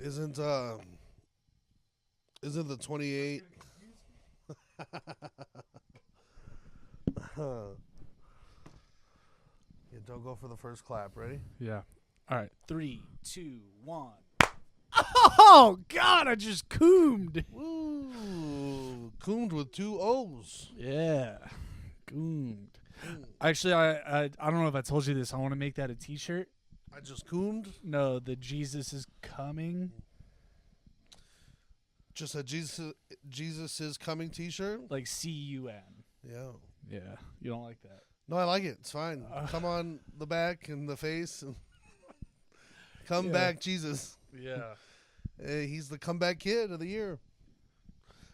Isn't isn't the 28? Yeah, don't go for the first clap. Ready? Yeah. All right. 3, 2, 1. Oh God! I just coomed. Woo! Coomed with two O's. Yeah, coomed. Actually, I don't know if I told you this. I want to make that a T-shirt. I just coomed. No, the Jesus is coming. Just a Jesus is coming T-shirt. Like CUN. Yeah. Yeah, you don't like that. No, I like it. It's fine. Come on the back and the face. And come Yeah. back, Jesus. Yeah. Hey, he's the comeback kid of the year.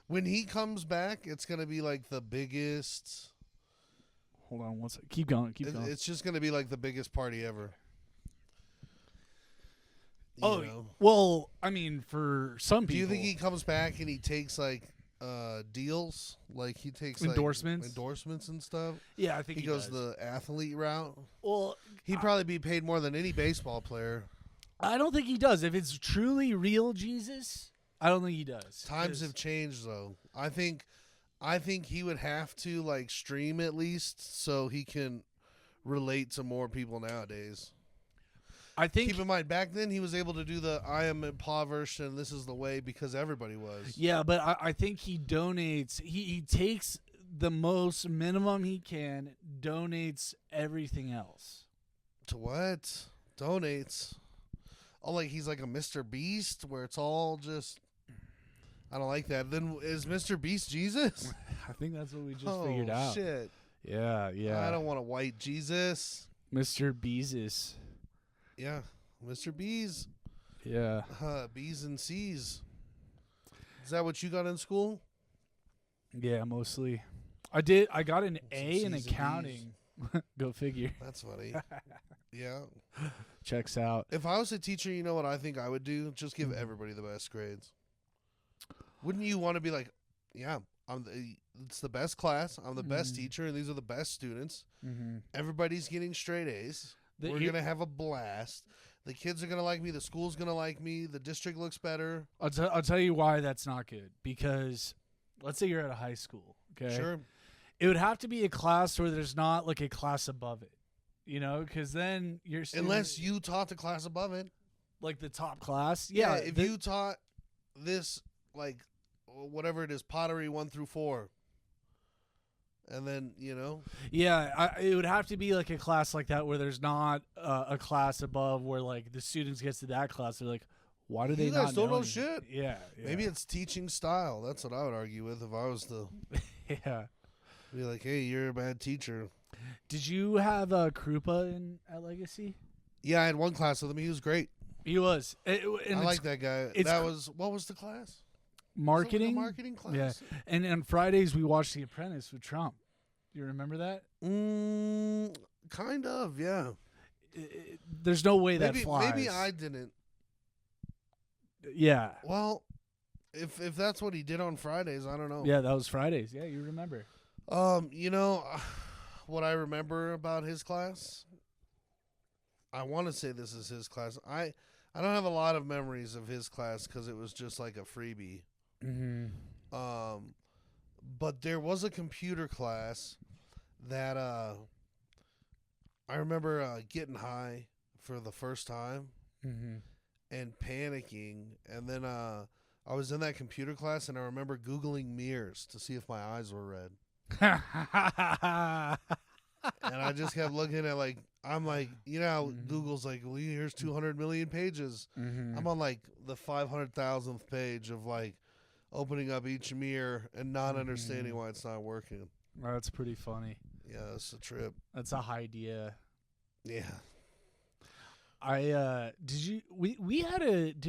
When he comes back, it's gonna be like the biggest. Hold on one second. Keep going. Keep going. It's just gonna be like the biggest party ever. Oh, You know? well, I mean, for some people. Do you think he comes back and he takes like deals? Like he takes Endorsements? like, endorsements and stuff? Yeah, I think He he goes does. the athlete route. Well, He'd probably be paid more than any baseball player. I don't think he does. If it's truly real Jesus, I don't think he does. Times 'Cause- have changed though. I think he would have to like stream at least so he can relate to more people nowadays. I think. Keep in mind, back then he was able to do the I am impoverished and this is the way because everybody was. Yeah, but I think he donates. He takes the most minimum he can, donates everything else. To what? Donates. Oh, like he's like a Mr. Beast where it's all just. I don't like that. Then is Mr. Beast Jesus? I think that's what we just figured out. Shit. Yeah, yeah. I don't want a white Jesus. Mr. Beezus. Yeah. Mr. Bees. Yeah. B's and C's. Is that what you got in school? Yeah, mostly. I did. I got an A in C's and D's. accounting. Go figure. That's funny. Yeah. Checks out. If I was a teacher, you know what I think I would do? Just give Mm-hmm. everybody the best grades. Wouldn't you want to be like, yeah, it's the best class. I'm the best Mhm. teacher, and these are the best students. Mm-hmm. Everybody's getting straight A's. We're going to have a blast. The kids are going to like me. The school's going to like me. The district looks better. I'll tell you why that's not good. Because let's say you're at a high school. Okay. Sure. It would have to be a class where there's not like a class above it. You know, because then you're Unless you taught the class above it. like the top class. Yeah, Yeah. if you taught this, like, whatever it is, pottery 1 through 4. And then, you know. Yeah, it would have to be like a class like that where there's not a class above where like the students gets to that class. They're like, why do they You not guys don't know anything? shit. Yeah, Maybe it's teaching style. That's what I would argue with if I was the yeah. be like, hey, you're a bad teacher. Did you have Krupa at Legacy? Yeah, I had one class with him. He was great. He was. I like that guy. What was the class? Marketing. Was it like a marketing class. Yeah, and on Fridays we watched The Apprentice with Trump. You remember that? Kind of, yeah. There's no way that flies. Maybe I didn't. Yeah. Well, if that's what he did on Fridays, I don't know. Yeah, that was Fridays. Yeah, you remember. You know, what I remember about his class, I want to say this is his class. I don't have a lot of memories of his class because it was just like a freebie. Mm-hmm. But there was a computer class that I remember getting high for the first time Mm-hmm. and panicking, and then I was in that computer class and I remember Googling mirrors to see if my eyes were red. And I just kept looking at I'm like, you know, how Mhm. Google's like, well, here's 200 million pages. Mm-hmm. I'm on like the 500,000th page of like opening up each mirror and not understanding why it's not working. That's pretty funny. Yeah, it's a trip. That's a high idea. Yeah. Did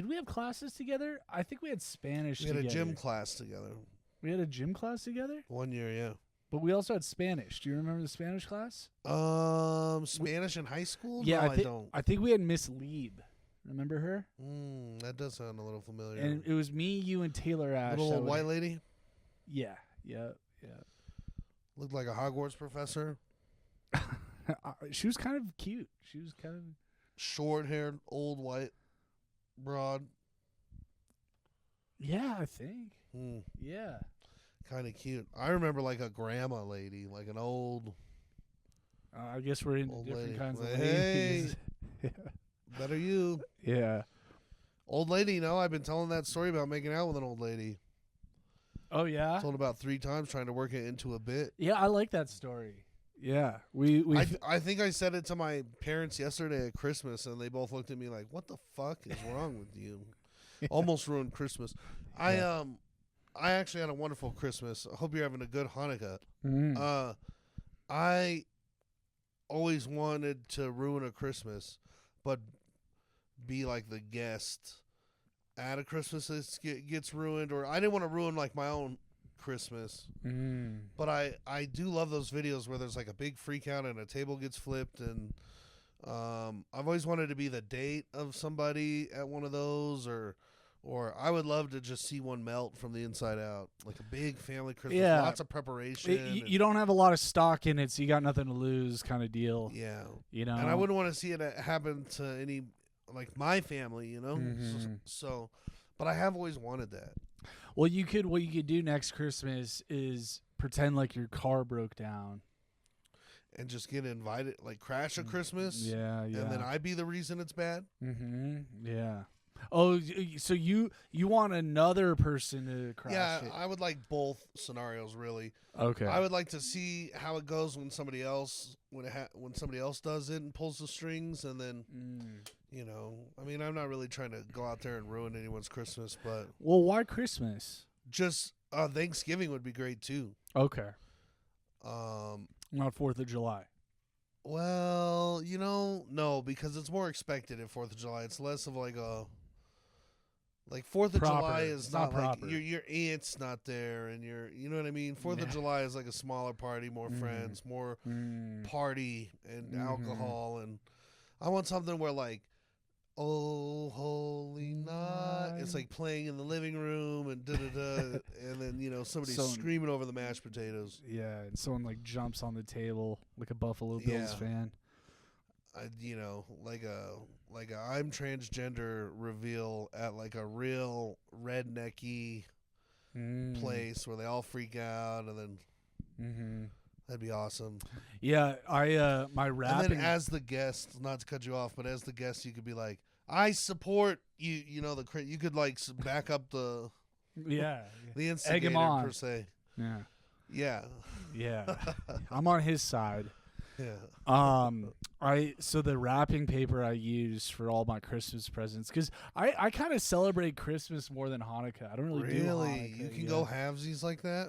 we have classes together? I think we had Spanish We had together. a gym class together We had a gym class together? 1 year, yeah. But we also had Spanish. Do you remember the Spanish class? Spanish in high school? Yeah, no, I don't. I think we had Miss Lieb. Remember her? That does sound a little familiar. And it was me, you, and Taylor Ash. Little that old would- white lady? Yeah. Looked like a Hogwarts professor. She was kind of cute. She was kind of. Short haired, old white, broad. Yeah, I think. Hmm. Yeah. Kind of cute. I remember like a grandma lady, like an old I guess we're into old different lady. kinds of Hey, ladies. better you. Yeah. Old lady, I've been telling that story about making out with an old lady. Oh yeah. Told about 3 times trying to work it into a bit. Yeah, I like that story. Yeah, we I think I said it to my parents yesterday at Christmas, and they both looked at me like, "What the fuck is wrong with you?" Almost ruined Christmas. Yeah. I actually had a wonderful Christmas. I hope you're having a good Hanukkah. Mm. I always wanted to ruin a Christmas, but be like the guest at a Christmas that gets ruined, or I didn't want to ruin like my own Christmas. But I do love those videos where there's like a big freak out and a table gets flipped, and I've always wanted to be the date of somebody at one of those, or I would love to just see one melt from the inside out, like a big family Christmas, Yeah. lots of preparation. You don't have a lot of stock in it, so you got nothing to lose, kind of deal. Yeah, You know. and I wouldn't want to see it happen to any like my family, Mhm. So, but I have always wanted that. Well, what you could do next Christmas is pretend like your car broke down. And just get invited, like crash a Christmas, Yeah, yeah. and then I be the reason it's bad. Yeah. Oh, so you want another person to crash Yeah, it? I would like both scenarios really. Okay. I would like to see how it goes when somebody else when somebody else does it and pulls the strings, and then I mean, I'm not really trying to go out there and ruin anyone's Christmas, but Well, why Christmas? just Thanksgiving would be great too. Okay. Um, Not 4th of July. well, no, because it's more expected at 4th of July. It's less of like a 4th of Proper. July is It's not not like proper. your aunt's not there, and you know what I mean. 4th of Yeah. July is like a smaller party, more friends, more party and alcohol, and I want something where like, oh holy night, it's like playing in the living room and da da da, and then somebody's So- screaming over the mashed potatoes. Yeah, and someone like jumps on the table like a Buffalo Bills Yeah. fan. Like a I'm transgender reveal at like a real rednecky place where they all freak out, and then that'd be awesome. Yeah, my rapping. And then as the guest, not to cut you off, but as the guest, you could be like, I support you. You could like back up the yeah, instigator Egg him on. per se. yeah, Yeah, yeah. I'm on his side. yeah. So the wrapping paper I use for all my Christmas presents, because I kind of celebrate Christmas more than Hanukkah. I don't really do Really, Hanukkah. you can yeah. go halvesies like that.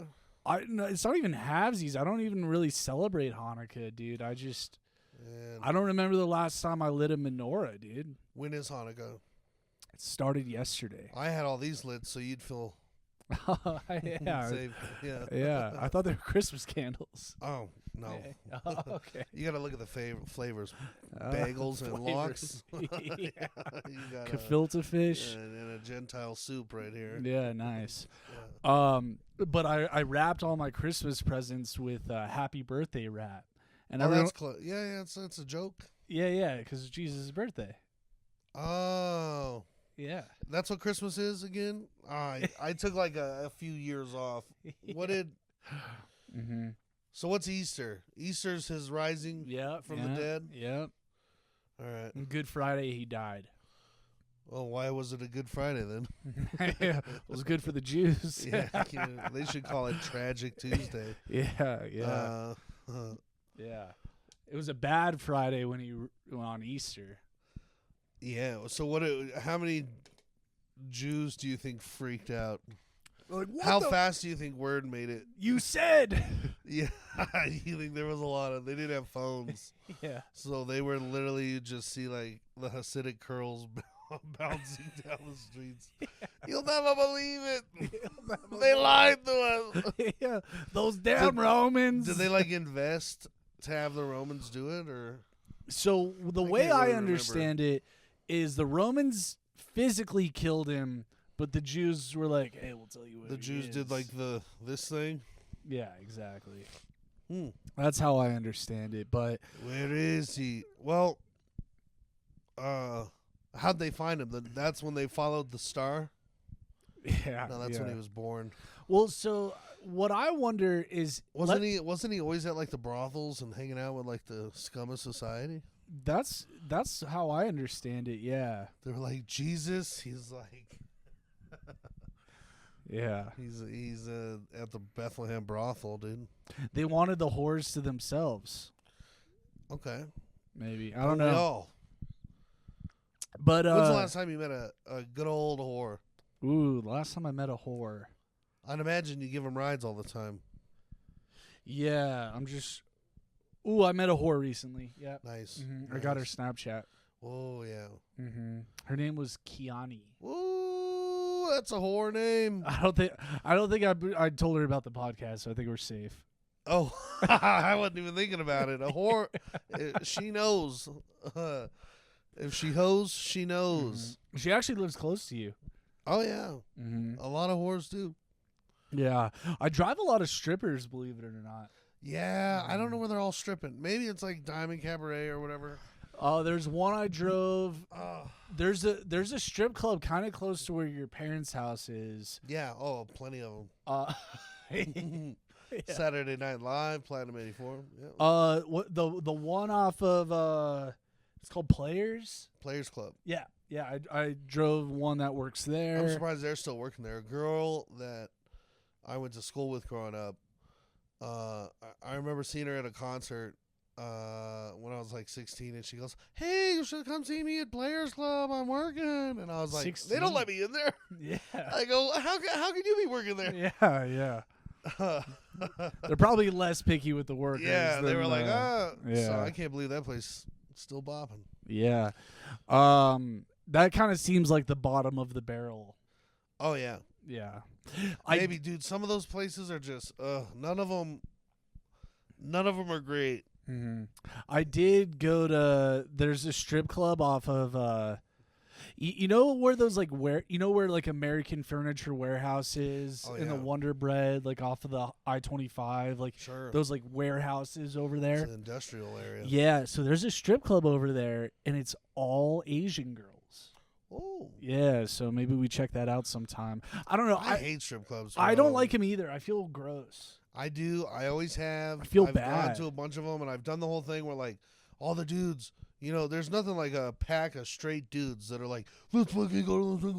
No, it's not even halvesies. I don't even really celebrate Hanukkah, dude. And I don't remember the last time I lit a menorah, dude. when is Hanukkah? It started yesterday. I had all these lit, so you'd feel Yeah, safe. Yeah. yeah. I thought they were Christmas candles. Oh no. Oh, okay. You got to look at the flavors. Bagels and lox. yeah. You got Gefilte fish. and a Gentile soup right here. Yeah, nice. Yeah. But I wrapped all my Christmas presents with happy birthday wrap, and Oh, everyone, that's close. Yeah, it's a joke. yeah, because it's Jesus' birthday. Oh, Yeah. that's what Christmas is again. I took like a few years off. What did? Mm-hmm. So what's Easter? Easter's his rising. Yeah. From the dead? Yep. All right. And Good Friday, he died. Well, why was it a Good Friday then? It was good for the Jews. Yeah, they should call it Tragic Tuesday. yeah. Yeah. It was a bad Friday when he went on Easter. Yeah. So how many Jews do you think freaked out? Like, How fast do you think word made it? You said. Yeah, you think there was a lot of? They didn't have phones, Yeah. so they were literally you just see like the Hasidic curls bouncing down the streets. You'll never believe it. They lied to us. Yeah. Those damn Romans. Did they like invest to have the Romans do it, or? So the I way can't I really understand it is the Romans physically killed him, but the Jews were like, "Hey, we'll tell you what." The he Jews is." did like this thing. Yeah, exactly. Hmm. That's how I understand it. But Where is he? Well, how'd they find him? That's when they followed the star. Yeah. No, that's yeah. when he was born. Well, so what I wonder is Wasn't he always at like the brothels and hanging out with like the scum of society? That's how I understand it. Yeah. They were like, Jesus, he's like Yeah. he's at the Bethlehem brothel, dude. They wanted the whores to themselves. Okay. Maybe. I don't know. All. But When's the last time you met a good old whore? ooh, last time I met a whore. I'd imagine you give them rides all the time. Yeah, I'm just. Ooh, I met a whore recently. Yeah. Nice. Mm-hmm. I got her Snapchat. Oh yeah. Mm-hmm. Her name was Kiani. Ooh, that's a whore name. I don't think I told her about the podcast, so I think we're safe. Oh, I wasn't even thinking about it. A whore, she knows. If she hoes, she knows. Mm-hmm. She actually lives close to you. Oh yeah, Mm-hmm. a lot of whores do. Yeah, I drive a lot of strippers, believe it or not. Yeah, I don't know where they're all stripping. Maybe it's like Diamond Cabaret or whatever. There's one I drove. Oh, There's a strip club kind of close to where your parents' house is. yeah. Oh, plenty of Yeah. them. Saturday Night Live, Platinum 84. Yeah. What the one off of it's called Players. Players Club. Yeah, I drove one that works there. I'm surprised they're still working there. A girl that I went to school with growing up. I remember seeing her at a concert when I was like 16, and she goes, "Hey, you should come see me at Players Club. I'm working." And I was like, 16? "They don't let me in there." Yeah, I go, "How can you be working there?" yeah. They're probably less picky with the workers. Yeah, they than, were like, "Ah." yeah. So I can't believe that place is still bopping. Yeah. That kind of seems like the bottom of the barrel. Oh yeah, Yeah. maybe, dude. Some of those places are just, none of them are great. Mm-hmm. I did go to. There's a strip club off of. You know where those like where like American Furniture Warehouse is Oh, in the yeah. Wonder Bread, like off of the I-25, like Sure, those like warehouses over it's there. an industrial area. Yeah, so there's a strip club over there, and it's all Asian girls. Oh, Yeah, so maybe we check that out sometime. I don't know. I hate strip clubs. I don't bro. like him either. I feel gross. I do. I always have. I feel I've bad. gone to a bunch of them, and I've done the whole thing where like all the dudes. You know, there's nothing like a pack of straight dudes that are like, "Let's fucking go to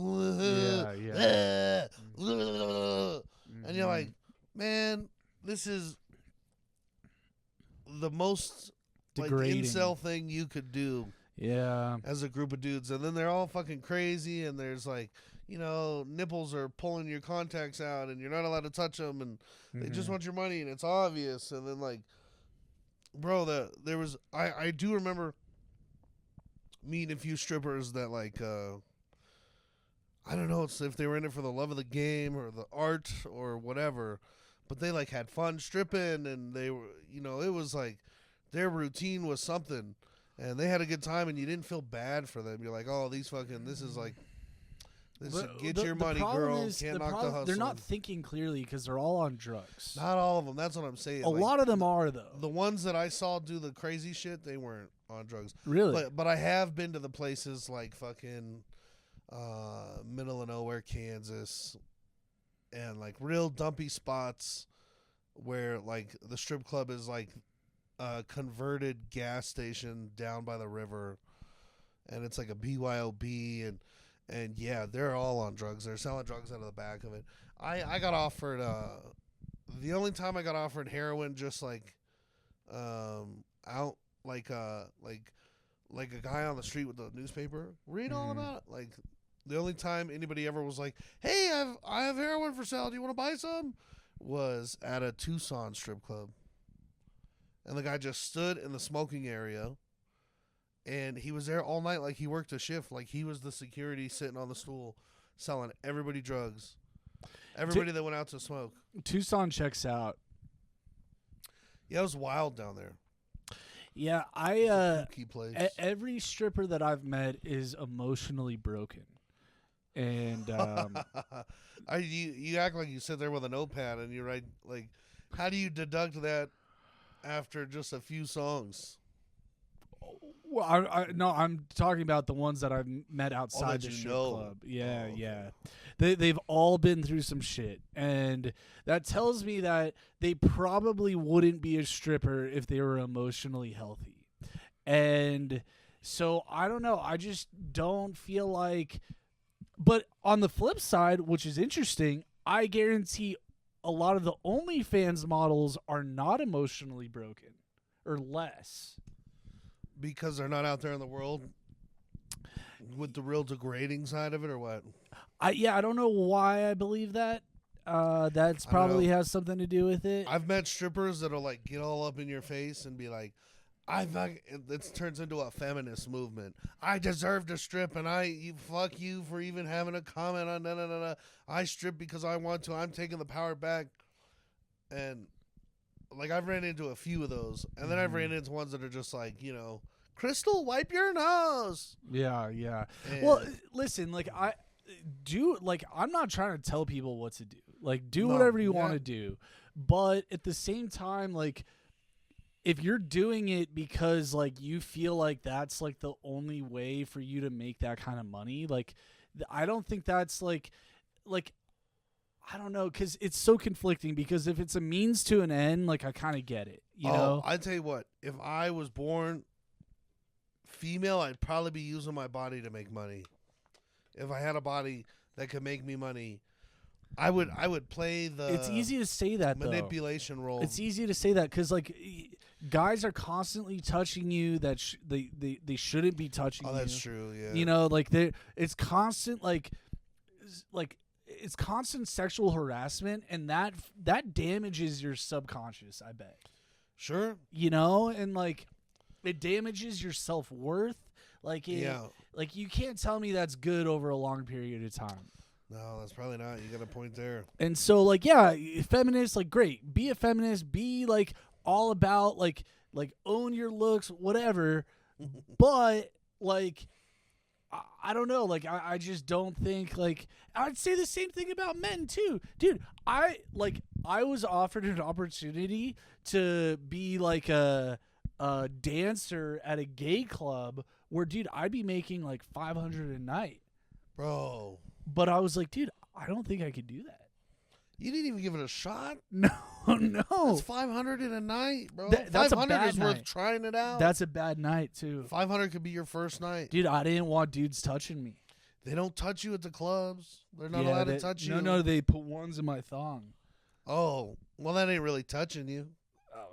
the and you're like, man, this is the most like Degrading. incel thing you could do Yeah. as a group of dudes, and then they're all fucking crazy, and there's like, you know, nipples are pulling your contacts out, and you're not allowed to touch them, and they just want your money, and it's obvious, and then like, bro, there was I do remember meeting a few strippers that like I don't know if they were in it for the love of the game or the art or whatever, but they like had fun stripping, and they were, you know, it was like their routine was something, and they had a good time, and you didn't feel bad for them. You're like, oh, this is like, this is, get your money, girl. Can't knock the hustle. They're not thinking clearly because they're all on drugs. Not all of them. That's what I'm saying. A lot of them are though. The ones that I saw do the crazy shit, they weren't on drugs. Really? But I have been to the places like fucking middle of nowhere Kansas, and like real dumpy spots where like the strip club is like a converted gas station down by the river, and it's like a BYOB, and yeah, they're all on drugs. They're selling drugs out of the back of it. I got offered the only time I got offered heroin, just like out like a guy on the street with the newspaper read all about it. Like the only time anybody ever was like, "Hey, I have heroin for sale. Do you want to buy some?" was at a Tucson strip club. And the guy just stood in the smoking area, and he was there all night like he worked a shift, like he was the security sitting on the stool selling everybody drugs. Everybody that went out to smoke. Tucson checks out. Yeah, it was wild down there. Yeah, Key place. every stripper that I've met is emotionally broken. And you act like you sit there with a notepad and you write, like, how do you deduct that after just a few songs? Well, no, I'm talking about the ones that I've met outside that the you strip know. club. Yeah, Oh, okay. yeah. They've all been through some shit, and that tells me that they probably wouldn't be a stripper if they were emotionally healthy. And so I don't know. I just don't feel like. But on the flip side, which is interesting, I guarantee a lot of the OnlyFans models are not emotionally broken or less. Because they're not out there in the world with the real degrading side of it, or what? I don't know why I believe that. That's I don't probably know. has something to do with it. I've met strippers that'll like get all up in your face and be like, it turns into a feminist movement. I deserve to strip, and fuck you for even having a comment on da. I strip because I want to. I'm taking the power back, and like I've ran into a few of those, and then I've ran into ones that are just like, Crystal, wipe your nose. Yeah. And Well, listen, like I'm not trying to tell people what to do. Like, do No, whatever you yeah. want to do, but at the same time, like, if you're doing it because like you feel like that's like the only way for you to make that kind of money, like I don't think that's like I don't know, because it's so conflicting, because if it's a means to an end, like I kind of get it, you know. I tell you what, if I was born female, I'd probably be using my body to make money. If I had a body that could make me money, I would play the It's easy to say that though. manipulation role. It's easy to say that because like guys are constantly touching you that they shouldn't be touching you. Oh, that's true. Yeah. You know, like it's constant like it's constant sexual harassment, and that damages your subconscious, I bet. Sure. You know, and like it damages your self-worth. Like Yeah. like you can't tell me that's good over a long period of time. No, that's probably not. You got a point there. And so like yeah, feminists, like great. Be a feminist, be like all about like own your looks, whatever. But like I don't know, like I just don't think, like I'd say the same thing about men too. Dude, I was offered an opportunity to be like a dancer at a gay club where, dude, I'd be making like $500 a night. Bro, But I was like, dude, I don't think I could do that. you didn't even give it a shot? No. That's $500 in a night, bro. That's a 500 bad is worth night. trying it out. That's a bad night too. 500 could be your first night. Dude, I didn't want dudes touching me. They don't touch you at the clubs. They're not Yeah, allowed they- to touch you. No, they put ones in my thong. Oh, well, that ain't really touching you.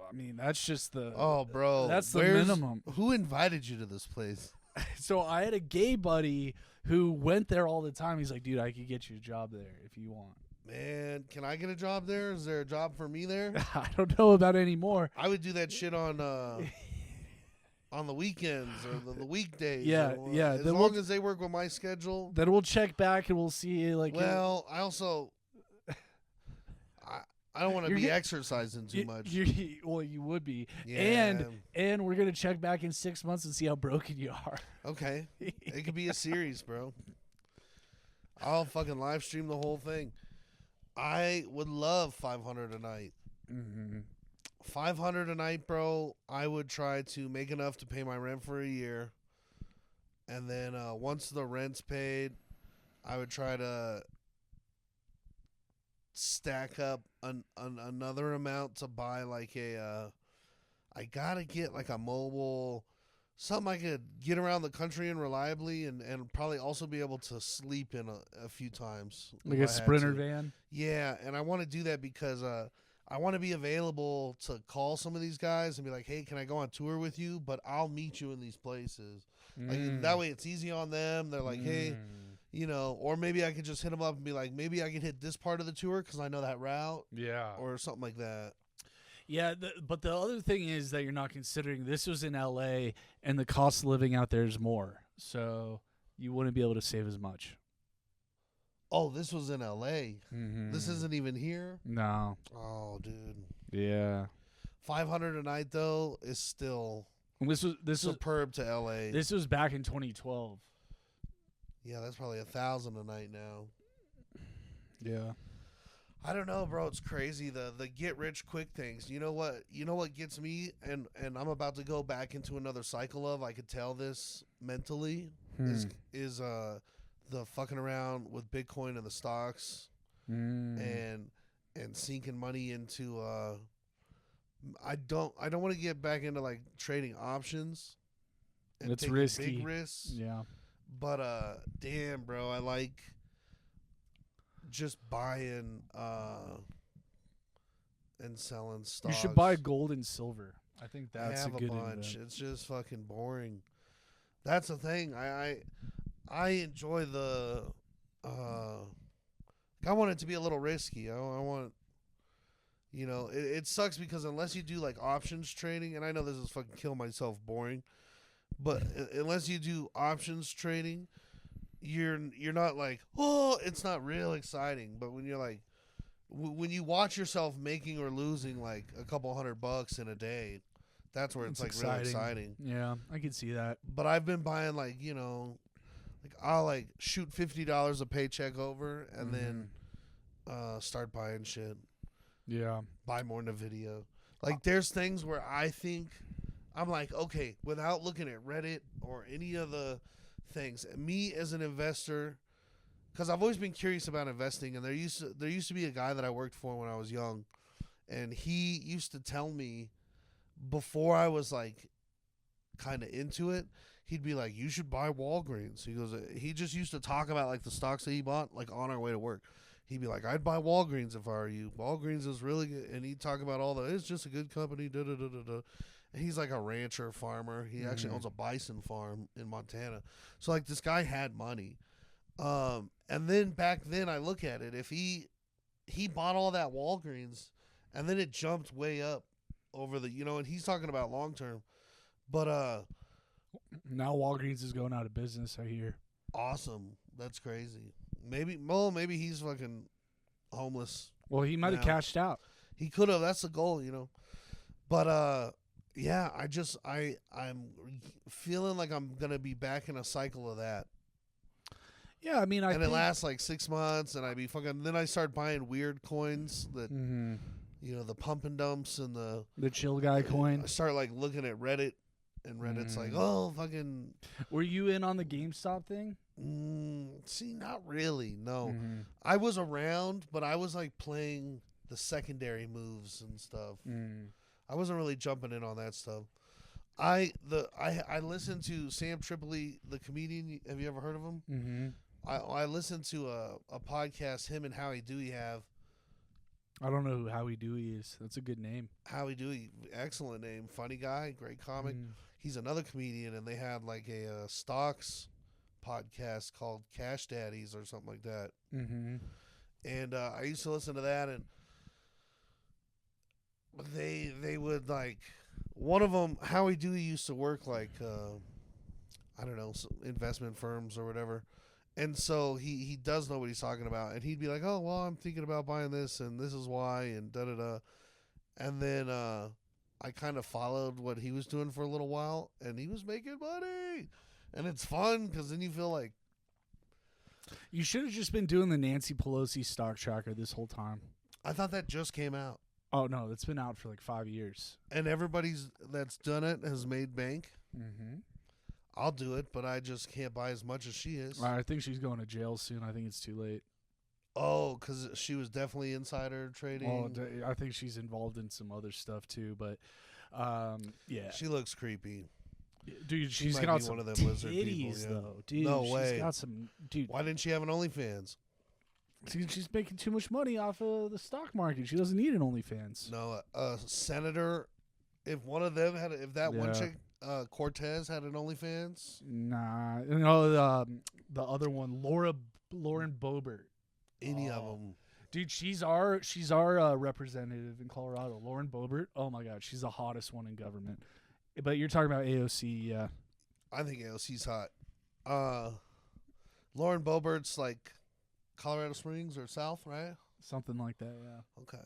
I mean, that's just the. Oh, bro. That's the where's- minimum. Who invited you to this place? So I had a gay buddy who went there all the time. He's like, dude, I could get you a job there if you want. Man, can I get a job there? Is there a job for me there? I don't know about anymore. I would do that shit on the weekends or the weekdays. Yeah, or, yeah, As then long we'll- as they work with my schedule. Then we'll check back and we'll see. Like, Well, I also I don't want to You're be get- exercising too much. well, you would be. Yeah. And we're gonna check back in 6 months and see how broken you are. Okay. It could be a series, bro. I'll fucking live stream the whole thing. I would love 500 a night. Mm-hmm. 500 a night, bro. I would try to make enough to pay my rent for a year. And then once the rent's paid, I would try to stack up another amount to buy like I gotta get like a mobile, something I could get around the country in reliably, and probably also be able to sleep in a few times. Like if a I had Sprinter to. van. Yeah, and I want to do that because I want to be available to call some of these guys and be like, hey, can I go on tour with you? But I'll meet you in these places. Like, that way it's easy on them. They're like, hey, or maybe I could just hit them up and be like, maybe I could hit this part of the tour because I know that route Yeah. or something like that. Yeah, but the other thing is that you're not considering this was in LA and the cost of living out there is more. So you wouldn't be able to save as much. Oh, this was in L.A. Mm-hmm. This isn't even here? No. Oh, dude. Yeah. 500 a night, though, is still And this was superb to L.A. this was back in 2012. Yeah, that's probably 1,000 a night now. Yeah. I don't know, bro. It's crazy. The get rich quick things. You know what? You know what gets me, and I'm about to go back into another cycle of. I could tell this mentally is the fucking around with Bitcoin and the stocks and sinking money into. I don't want to get back into like trading options. And It's taking risky. big risks. Yeah. But damn, bro, I like just buying and selling stocks. You should buy gold and silver. I think I that's have a good bunch. investment. It's just fucking boring. That's the thing. I enjoy the. I want it to be a little risky. I want. You know, it sucks because unless you do like options trading, and I know this is fucking kill myself boring, but unless you do options trading, you're not like, oh, it's not real exciting. But when you're like, when you watch yourself making or losing like a couple $100 in a day, that's where it's like really exciting. Yeah, I can see that. But I've been buying like, you know, like I'll like shoot $50 a paycheck over and then start buying shit. Yeah. Buy more Nvidia. Like there's things where I think I'm like, okay, without looking at Reddit or any of the things, me as an investor, because I've always been curious about investing, and there used to be a guy that I worked for when I was young, and he used to tell me before I was like kind of into it, he'd be like, you should buy Walgreens. He goes, he just used to talk about like the stocks that he bought like on our way to work. He'd be like, I'd buy Walgreens if I were you. Walgreens is really good. And he'd talk about it's just a good company. Da, da, da, da, da. And he's like a rancher, farmer. He actually owns a bison farm in Montana. So like this guy had money. And then back then I look at it, if he bought all that Walgreens and then it jumped way up over the, you know, and he's talking about long term. But now Walgreens is going out of business, I hear. Awesome. That's crazy. Maybe he's fucking homeless. Well, he might have cashed out. He could have. That's the goal, you know. But yeah, I'm feeling like I'm gonna be back in a cycle of that. Yeah, I mean, and it lasts like 6 months, and then I start buying weird coins that you know, the pump and dumps and the chill guy coin. I start like looking at Reddit, and Reddit's like, oh fucking. Were you in on the GameStop thing? See, not really. No, I was around, but I was like playing the secondary moves and stuff. I wasn't really jumping in on that stuff. I listened to Sam Tripoli, the comedian. Have you ever heard of him? I listened to a podcast him and Howie Dewey have. I don't know who Howie Dewey is. That's a good name. Howie Dewey, excellent name, funny guy, great comic. He's another comedian, and they had like a stocks podcast called Cash Daddies or something like that. And I used to listen to that, and they would like, one of them, Howie Dewey used to work like I don't know, investment firms or whatever, and so he does know what he's talking about, and he'd be like, oh well, I'm thinking about buying this, and this is why, and da da da, and then I kind of followed what he was doing for a little while, and he was making money. And it's fun because then you feel like you should have just been doing the Nancy Pelosi stock tracker this whole time. I thought that just came out. Oh no, it's been out for like 5 years. And everybody's that's done it has made bank. I'll do it, but I just can't buy as much as she is. I think she's going to jail soon. I think it's too late. Oh, because she was definitely insider trading. Well, I think she's involved in some other stuff too, but yeah. She looks creepy. Dude, she's might got be some one of them lizard people, titties, yeah. though. Dude, No she's way. got some, dude. Why didn't she have an OnlyFans? She's making too much money off of the stock market. She doesn't need an OnlyFans. No, senator. If one of them had, if that one chick, Cortez had an OnlyFans. Nah, no, the other one, Lauren Boebert. Any of them. Dude, she's our representative in Colorado, Lauren Boebert. Oh my God, she's the hottest one in government. But you're talking about AOC, yeah. I think AOC's hot. Lauren Boebert's like Colorado Springs or South, right? Something like that, yeah. Okay.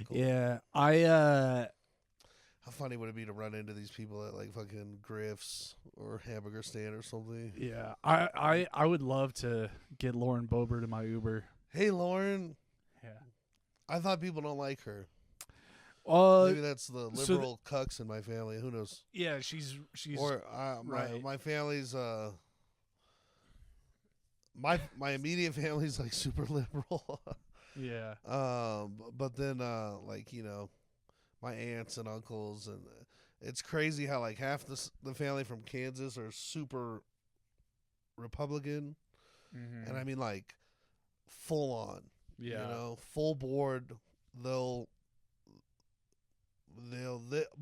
Cool. Yeah, How funny would it be to run into these people at like fucking Griff's or Hamburger Stand or something? Yeah, I would love to get Lauren Boebert in my Uber. Hey, Lauren. Yeah. I thought people don't like her. Uh, Maybe that's the liberal cucks in my family. Who knows? yeah, she's Or right. my family's my immediate family's like super liberal. Yeah. But then like my aunts and uncles, and it's crazy how like half the family from Kansas are super Republican, Mm-hmm. and I mean like full on. Yeah. Full board. They'll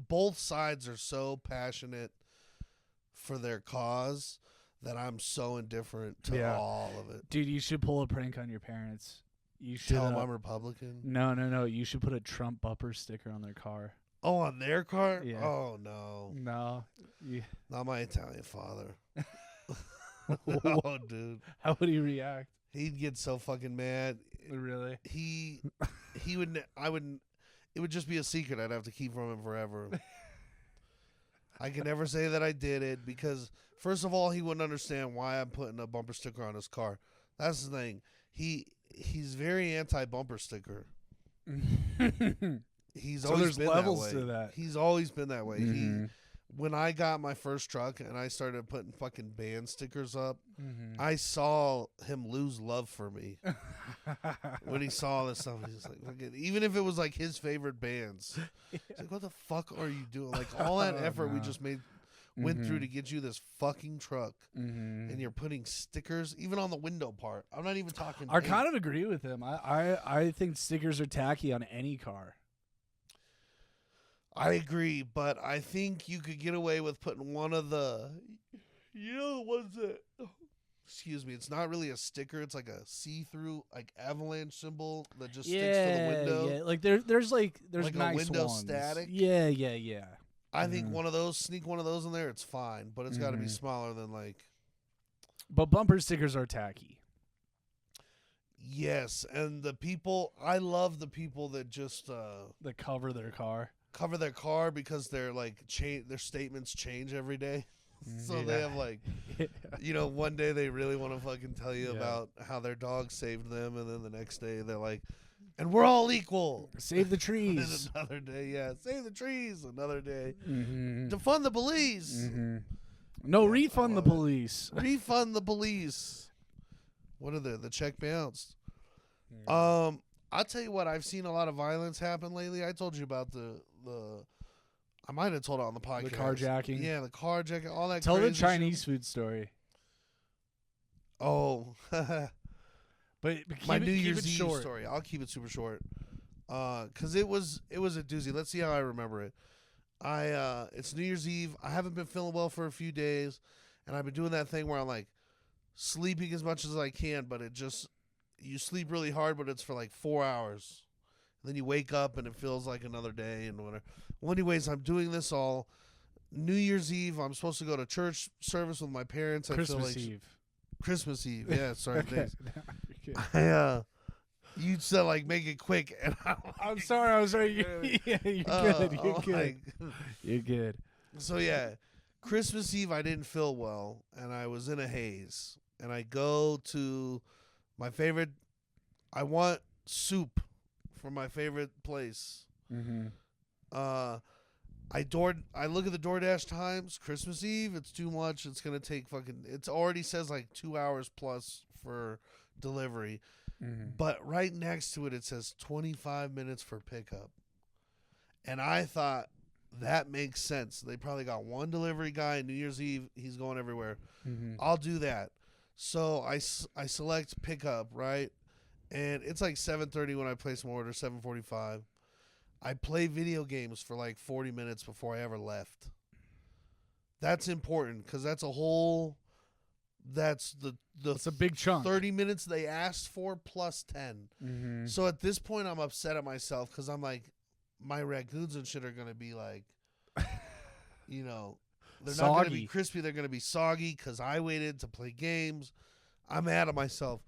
both sides are so passionate for their cause that I'm so indifferent to Yeah. all of it. Dude, you should pull a prank on your parents. You should Tell them I'm Republican. No. You should put a Trump bumper sticker on their car. Oh, on their car? Yeah. Oh no, No. not my Italian father. No, dude, How would he react? he'd get so fucking mad. Really? He would. I wouldn't. It would just be a secret I'd have to keep from him forever. I can never say that I did it because, first of all, he wouldn't understand why I'm putting a bumper sticker on his car. That's the thing. He's very anti bumper sticker. He's So always there's been levels that way. to that. He's always been that way. Mhm. When I got my first truck and I started putting fucking band stickers up, Mhm. I saw him lose love for me. When he saw this stuff, he's like, fucking, even if it was like his favorite bands, he's like, "What the fuck are you doing? Like all that Oh, effort we no. just went through Mhm. to get you this fucking truck, Mhm. and you're putting stickers even on the window part. I'm not even talking. I paint. kind of agree with him. I think stickers are tacky on any car. I agree, but I think you could get away with putting one of the, the ones that. Excuse me. It's not really a sticker. It's like a see-through, like avalanche symbol that just sticks to the window. Yeah. Like there's Like a nice window ones. static? Yeah. I think Mhm. one of those, sneak one of those in there, it's fine, but it's got to be Mhm. smaller than like. But bumper stickers are tacky. Yes, and I love the people that just That cover their car. cover their car because they're like their statements change every day. So they Yeah. have like, one day they really want to fucking tell you Yeah. about how their dog saved them, and then the next day they're like, and we're all equal. Save the And trees. another day, yeah, save the trees. Another day, Mhm. defund the police. Mhm. No, Yeah, refund I the love it. police. Refund the police. What are the check bounced? Mm. I'll tell you what, I've seen a lot of violence happen lately. I told you about the I might have told it on the podcast. The carjacking. Yeah, the carjacking, all that Tell the crazy shit. Chinese food story. Oh, But keep my it, New keep Year's it Eve short. story. I'll keep it super short. Cuz it was a doozy. Let's see how I remember it. It's New Year's Eve. I haven't been feeling well for a few days, and I've been doing that thing where I'm like sleeping as much as I can, but you sleep really hard, but it's for like 4 hours. Then you wake up and it feels like another day and whatever. Well, anyways, I'm doing this all New Year's Eve. I'm supposed to go to church service with my parents. I feel Christmas like Eve. Christmas Eve. Yeah, sorry. Okay. Thanks. You said like make it quick, and I'm sorry. Yeah, you're good. You're I'm good. like- You're good. So yeah, Christmas Eve I didn't feel well, and I was in a haze, and I go to my favorite. I want soup from my favorite place. Mm-hmm. I look at the DoorDash times. Christmas Eve, it's too much. It's gonna take fucking. It already says like 2 hours plus for delivery, Mm-hmm. but right next to it, it says 25 minutes for pickup, and I thought that makes sense. They probably got one delivery guy. New Year's Eve, he's going everywhere. Mm-hmm. I'll do that. So I select pickup, right? And it's like 7:30 when I place my order, 7:45. I play video games for like 40 minutes before I ever left. That's important because that's It's a big chunk. 30 minutes they asked for plus 10. Mm-hmm. So at this point, I'm upset at myself because I'm like, my raccoons and shit are going to be like, they're not going to be Soggy. crispy. They're going to be soggy because I waited to play games. I'm mad at myself.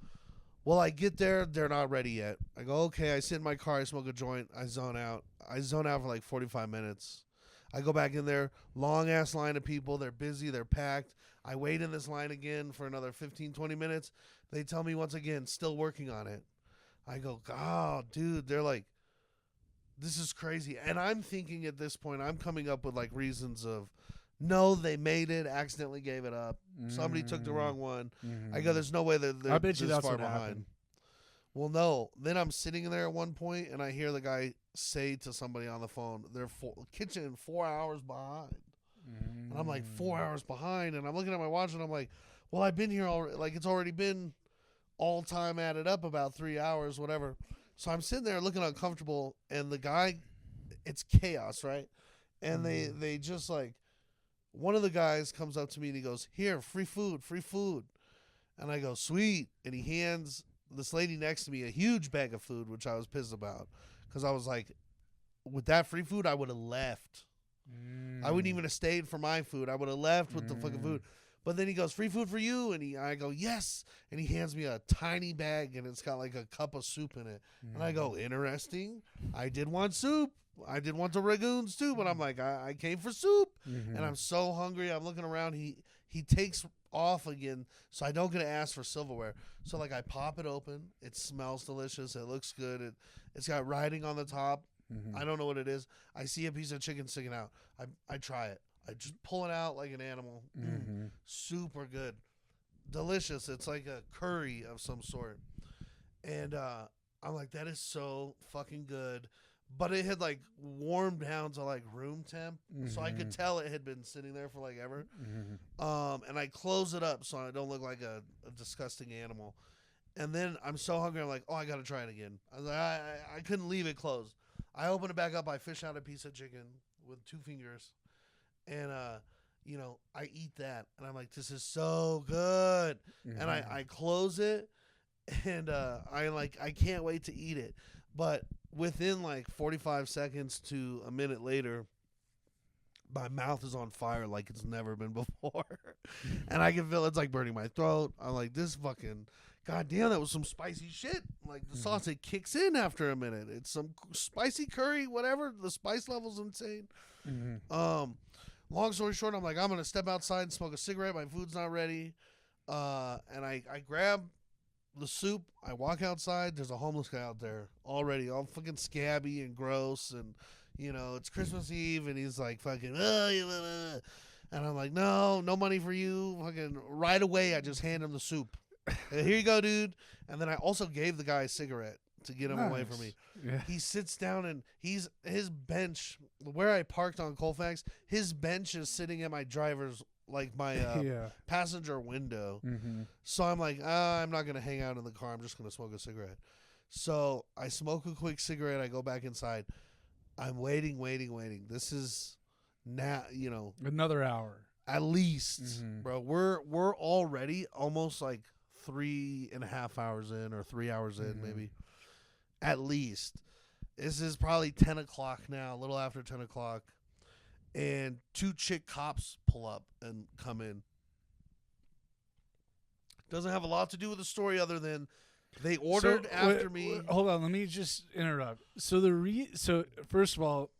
Well, I get there. They're not ready yet. I go, okay. I sit in my car. I smoke a joint. I zone out. I zone out for like 45 minutes. I go back in there. Long-ass line of people. They're busy. They're packed. I wait in this line again for another 15, 20 minutes. They tell me once again, still working on it. I go, oh, dude, they're like, this is crazy. And I'm thinking at this point, I'm coming up with like reasons of, no, they made it, accidentally gave it up. Somebody took the wrong one. I go, there's no way they're I bet you this that's far what behind. happened. Well, no. Then I'm sitting there at one point, and I hear the guy say to somebody on the phone, "They're kitchen 4 hours behind." And I'm like, 4 hours behind, and I'm looking at my watch, and I'm like, well, I've been here already. Like it's already been all time added up about 3 hours, whatever. So I'm sitting there looking uncomfortable, and the guy, it's chaos, right? And they just like, one of the guys comes up to me and he goes, "Here, free food, free food." And I go, "Sweet." And he hands this lady next to me a huge bag of food, which I was pissed about because I was like, with that free food, I would have left. I wouldn't even have stayed for my food. I would have left with the fucking food. But then he goes, "Free food for you." And I go, "Yes." And he hands me a tiny bag, and it's got like a cup of soup in it. And I go, "Interesting. I did want soup. I did want the ragoons too, but I'm like, I came for soup." And I'm so hungry. I'm looking around. He takes off again, so I don't get to ask for silverware. So like I pop it open. It smells delicious. It looks good. It's got writing on the top. I don't know what it is. I see a piece of chicken sticking out. I try it. I just pull it out like an animal. Super good. Delicious. It's like a curry of some sort. And I'm like, that is so fucking good. But it had like warmed down to like room temp. So I could tell it had been sitting there for like ever. And I close it up so I don't look like a disgusting animal. And then I'm so hungry, I'm like, oh, I got to try it again. I was like, I couldn't leave it closed. I open it back up. I fish out a piece of chicken with 2 fingers. And, you know, I eat that. And I'm like, this is so good. And I close it. And I can't wait to eat it. But within like 45 seconds to a minute later, my mouth is on fire like it's never been before. And I can feel it's like burning my throat. I'm like, this fucking, goddamn, that was some spicy shit. Like the sauce, it kicks in after a minute. It's some spicy curry, whatever. The spice level's insane. Long story short, I'm like, I'm going to step outside and smoke a cigarette. My food's not ready. And I grab the soup. I walk outside. There's a homeless guy out there already, all fucking scabby and gross. And, you know, it's Christmas Eve, and he's like, fucking, and I'm like, no money for you. Fucking right away, I just hand him the soup. Here you go, dude. And then I also gave the guy a cigarette to get him away from me. Yeah. He sits down, and his bench, where I parked on Colfax, his bench is sitting at my driver's, like my passenger window. So I'm like, I'm not going to hang out in the car. I'm just going to smoke a cigarette. So I smoke a quick cigarette. I go back inside. I'm waiting. This is now, you know, Another hour. at least, bro. We're already almost like 3.5 hours in, or 3 hours in, maybe. At least. This is probably 10 o'clock now, a little after 10 o'clock. And 2 chick cops pull up and come in. Doesn't have a lot to do with the story other than they ordered after me. Hold on, let me just interrupt. So so first of all,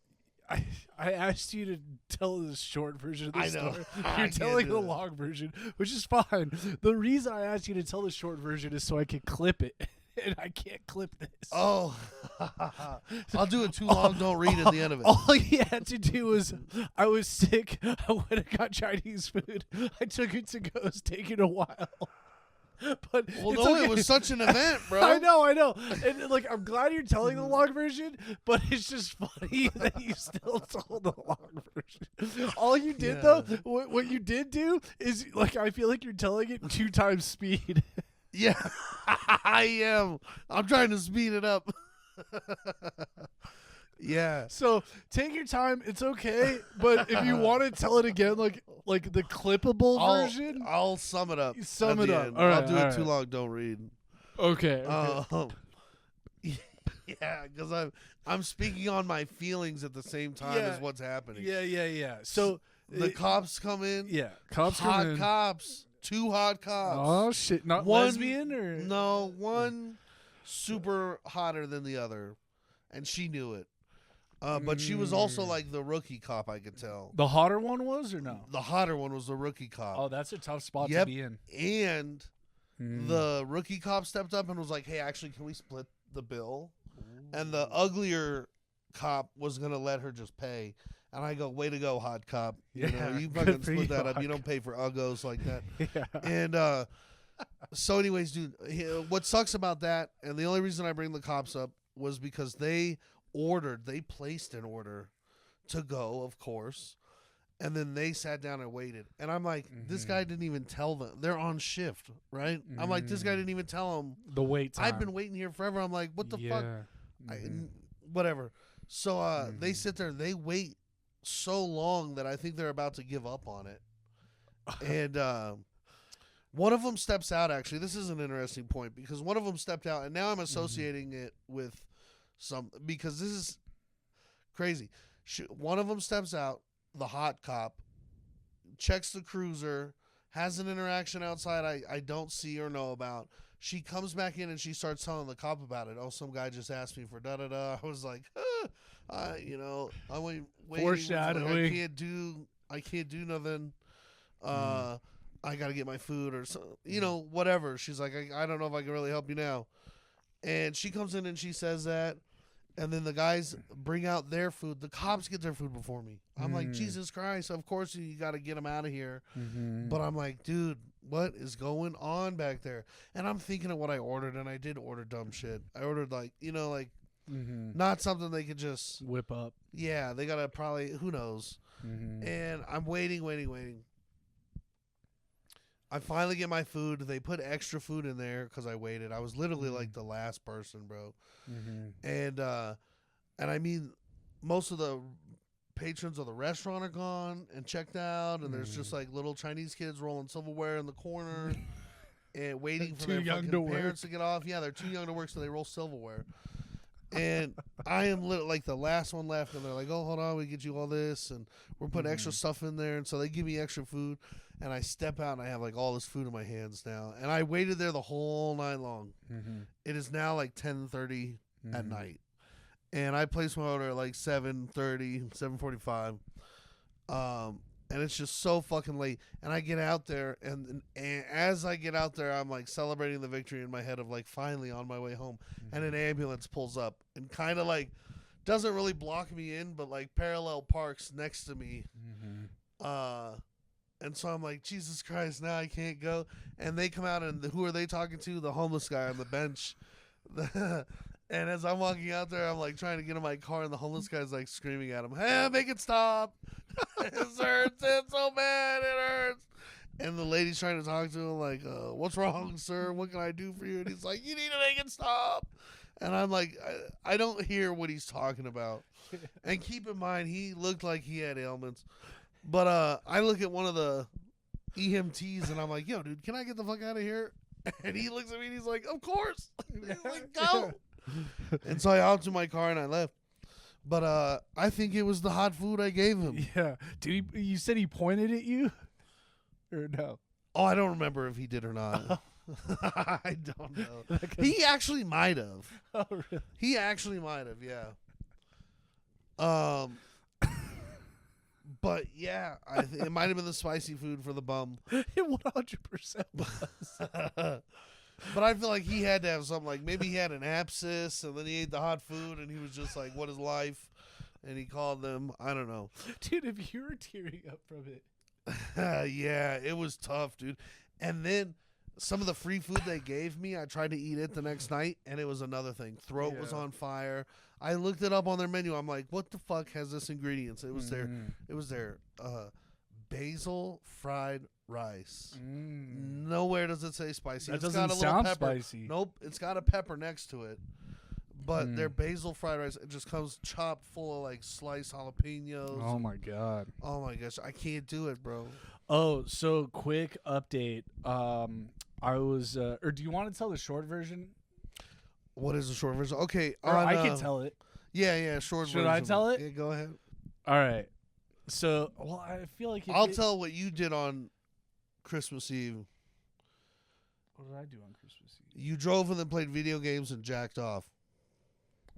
I asked you to tell the short version of the story. You're telling the long version, which is fine. The reason I asked you to tell the short version is so I can clip it. And I can't clip this. Oh, I'll do it too long. Don't read at the end of it. All he had to do was, I was sick. I went and got Chinese food. I took it to go. It's taking a while. But it was such an event, bro. I know. And like, I'm glad you're telling the long version, but it's just funny that you still told the long version. All you did though, what you did do is like, I feel like you're telling it 2 times speed. Yeah, I am. I'm trying to speed it up. Yeah. So take your time. It's okay. But if you want to tell it again, like the clippable version, I'll sum it up. Sum it up. All right, I'll do it too long. Don't read. Okay. Yeah, because I'm speaking on my feelings at the same time as what's happening. Yeah. So the cops come in. Yeah, cops hot come in. Cops. 2 hot cops. Oh shit! Not one, lesbian or no? One super hotter than the other, and she knew it. But she was also like the rookie cop. I could tell. The hotter one was, or no? The hotter one was the rookie cop. Oh, that's a tough spot to be in. And the rookie cop stepped up and was like, "Hey, actually, can we split the bill, and the uglier cop was gonna let her just pay. And I go, way to go, hot cop. You know, Yeah, you good fucking for split you, that up. hot You don't pay for uggos like that. Yeah. And so, anyways, dude, what sucks about that, and the only reason I bring the cops up was because they placed an order to go, of course, and then they sat down and waited. And I'm like, this guy didn't even tell them. They're on shift, right? I'm like, this guy didn't even tell them. The wait time. I've been waiting here forever. I'm like, what the fuck? Mhm. Whatever. So they sit there, they wait so long that I think they're about to give up on it. And one of them steps out, actually. This is an interesting point because one of them stepped out, and now I'm associating it with because this is crazy. One of them steps out, the hot cop, checks the cruiser, has an interaction outside I don't see or know about. She comes back in and she starts telling the cop about it. Oh, some guy just asked me for da-da-da. I was like, you know, I'm waiting. Foreshadowing. Like, I can't do nothing. I got to get my food or something, you know, whatever. She's like, I don't know if I can really help you now. And she comes in and she says that. And then the guys bring out their food. The cops get their food before me. I'm like, Jesus Christ, of course you got to get them out of here. But I'm like, dude, what is going on back there? And I'm thinking of what I ordered, and I did order dumb shit. I ordered, like, you know, like, not something they could just whip up. Yeah, they got to probably, who knows. And I'm waiting. I finally get my food. They put extra food in there because I waited. I was literally like the last person, bro. And I mean, most of the patrons of the restaurant are gone and checked out, and there's just like little Chinese kids rolling silverware in the corner and waiting for their fucking parents to get off. Yeah, they're too young to work, so they roll silverware. And I am like the last one left, and they're like, "Oh, hold on, we get you all this, and we're putting extra stuff in there." And so they give me extra food, and I step out, and I have like all this food in my hands now. And I waited there the whole night long. It is now like 10:30 at night, and I placed my order at like 7:30, 7:45. And it's just so fucking late. And I get out there, and as I get out there, I'm like celebrating the victory in my head of like finally on my way home. And an ambulance pulls up and kind of like doesn't really block me in, but like parallel parks next to me. And so I'm like, Jesus Christ, now I can't go. And they come out, and who are they talking to? The homeless guy on the bench. And as I'm walking out there, I'm like trying to get in my car, and the homeless guy's like screaming at him, "Hey, make it stop. It hurts. It's so bad. It hurts." And the lady's trying to talk to him like, "What's wrong, sir? What can I do for you?" And he's like, "You need to make it stop." And I'm like, I don't hear what he's talking about. And keep in mind, he looked like he had ailments. But I look at one of the EMTs, and I'm like, "Yo, dude, can I get the fuck out of here?" And he looks at me, and he's like, "Of course." He's like, "Go." And so I hopped in my car and I left. But I think it was the hot food I gave him. Yeah. You said he pointed at you? Or no? Oh, I don't remember if he did or not. I don't know. He actually might have. Oh, really? He actually might have, yeah. But yeah, it might have been the spicy food for the bum. It 100% was. But I feel like he had to have something, like maybe he had an abscess and then he ate the hot food and he was just like, "What is life?" And he called them. I don't know. Dude, if you were tearing up from it. Yeah, it was tough, dude. And then some of the free food they gave me, I tried to eat it the next night, and it was another thing. Throat was on fire. I looked it up on their menu. I'm like, what the fuck has this ingredients? It was their basil fried rice. Nowhere does it say spicy. That It's doesn't got a sound little pepper. spicy. Nope, it's got a pepper next to it. But their basil fried rice, it just comes chopped full of like sliced jalapenos. Oh my god. Oh my gosh, I can't do it, bro. Oh, so quick update. I was, or do you want to tell the short version? What is the short version? Okay, Or I can tell it. Yeah, short version. Should I tell it? Yeah, go ahead. All right. So, well, I feel like I'll tell what you did on Christmas Eve. What did I do on Christmas Eve? You drove and then played video games and jacked off.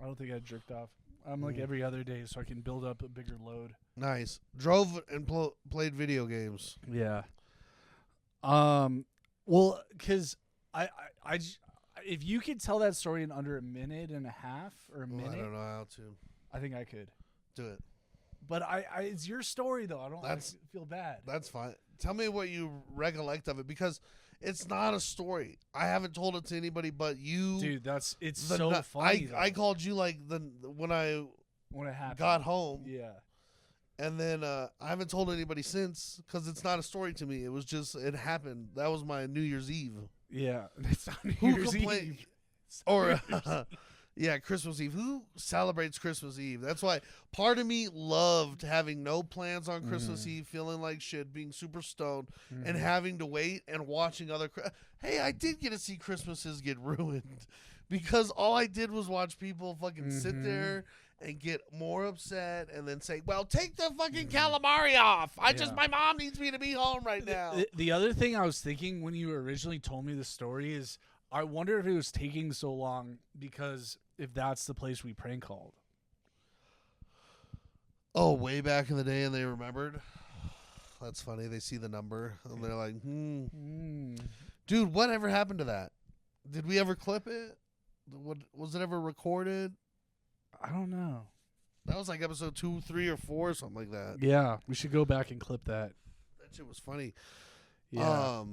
I don't think I jerked off. I'm like every other day, so I can build up a bigger load. Nice. Drove and played video games. Yeah. Well, because if you could tell that story in under a minute and a half or a Well, minute, I don't know how to I think I could. do it. But it's your story though. I don't feel bad. That's fine. Tell me what you recollect of it, because it's not a story. I haven't told it to anybody but you. Dude, it's The so nu- funny. I called you like when I when it happened. got home, Yeah. and then I haven't told anybody since, because it's not a story to me. It was just, it happened. That was my New Year's Eve. Yeah. It's on New Who Year's complain- Eve. It's on Or New Year's Eve. yeah, Christmas Eve. Who celebrates Christmas Eve? That's why part of me loved having no plans on Christmas Eve, feeling like shit, being super stoned, and having to wait and watching other. Hey, I did get to see Christmases get ruined because all I did was watch people fucking sit there and get more upset and then say, "Well, take the fucking calamari off. My mom needs me to be home right now." The other thing I was thinking when you originally told me the story is, I wonder if it was taking so long because if that's the place we prank called. Oh, way back in the day, and they remembered. That's funny. They see the number and they're like, Dude, whatever happened to that? Did we ever clip it? Was it ever recorded? I don't know. That was like episode 2, 3, or 4, or something like that. Yeah, we should go back and clip that. That shit was funny. Yeah.